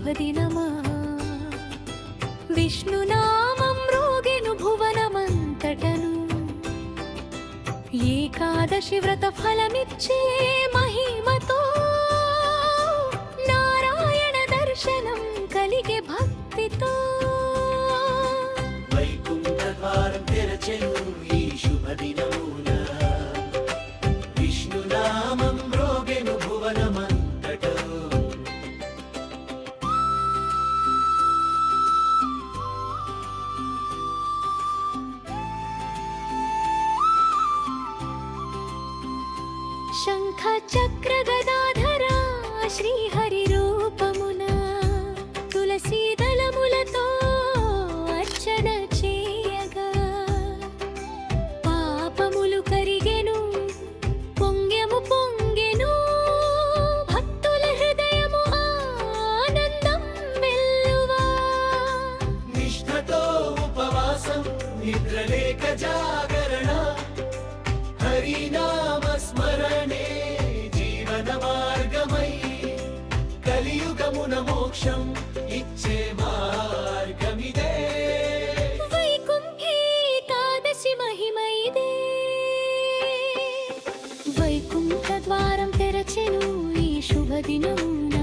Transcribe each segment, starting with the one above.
శుభదినమా విష్ణునామం మ్రోగెను భువనమంతటను ఏకాదశి వ్రత ఫలమిచ్చే మహిమతో నారాయణ దర్శనం కలిగే భక్తితో వైకుంఠ ద్వారం తెరచెను ఈ శుభదినమున విష్ణునామం మ్రోగెను భువనమంతటా శంఖ చక్ర గదాధరా శ్రీహరి రూపమున తులసీ దళములతో అర్చన చేయగా పాపములు కరిగెను పొంగెము పొంగెను భక్తుల హృదయము ఆనందం వెల్లువా నిష్ఠతో ఉపవాసం నిద్రలేక జాగరణ హరినామ స్మరణే జీవన మార్గమై కలియుగమున మోక్షం ఇచ్చే మార్గమిదే వైకుంఠే ఏకాదశి మహిమైదే వైకుంఠ ద్వారం తెరచెను ఈ శుభదినమున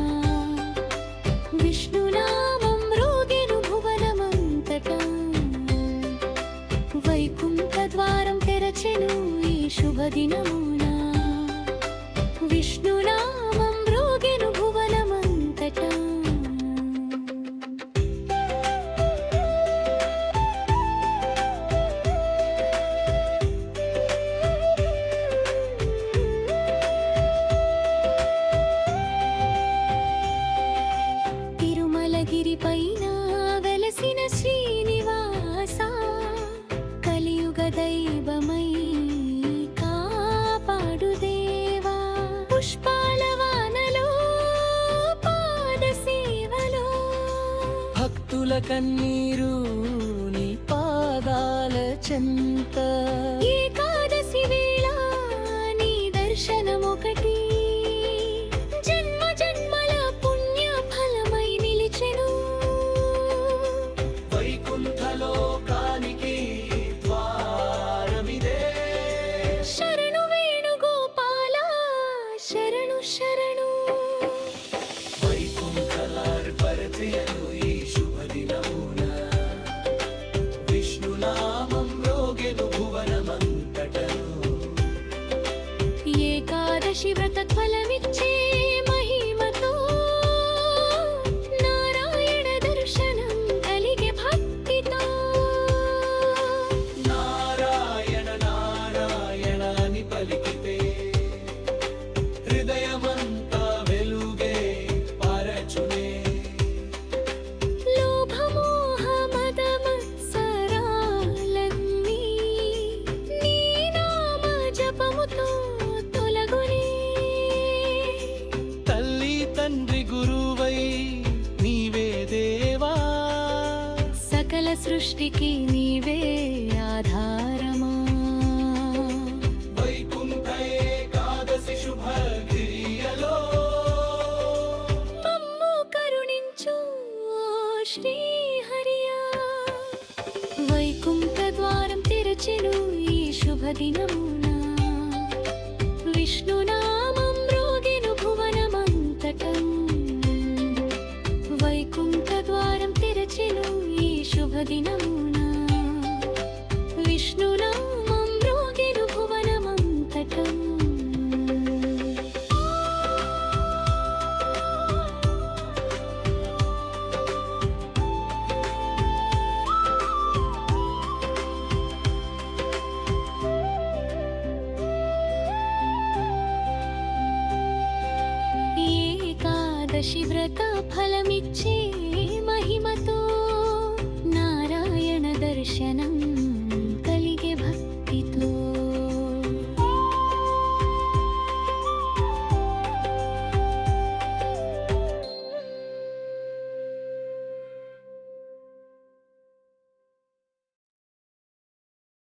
విష్ణునామం మ్రోగెను భువనమంతటా వైకుంఠ ద్వారం తెరచెను ఈ శుభదినమున విష్ణునామం మ్రోగెను భువనమంతటా తిరుమలగిరి పైన వెలసిన శ్రీనివాస కలియుగ దైవమై కాపాడు దేవా పుష్పాల వానలో పాద సేవలో భక్తుల కన్నీరు నీ పాదాల చెంత ఏకాదశి వేళ నీ దర్శనమొకటి జన్మ జన్మల పుణ్య ఫలమై నిలిచెను వైకుంఠలోకానికి ద్వారమిదే శరణు వేణుగోపాల శరణు శరణు వైకుంఠలార్పరచెను ఈ శుభదినమున విష్ణునామం మ్రోగెను భువనమంతటను ఏకాదశి వ్రత ఫలమిచ్చే మహిమతో నారాయణ దర్శనం కలిగే భక్తితో నారాయణ నారాయణ అని పలికితే హృదయమంతా వెలుగే పరచునే లోభమోహ మద మత్సరాలన్నీ నీ నామ జపముతో తొలగునే తల్లి తండ్రి గురువై నీవే దేవా సకల సృష్టికి నీవే ఆధారమా వైకుంఠ ఏకాదశి శుభగిరియలో మమ్ము కరుణించు శ్రీహరియా వైకుంఠ ద్వారం తెరచెను ఈ శుభదినమున విష్ణునామం మ్రోగెను భువనమంతటా వైకుంఠ ద్వారం తెరచెను ఈ శుభదినమున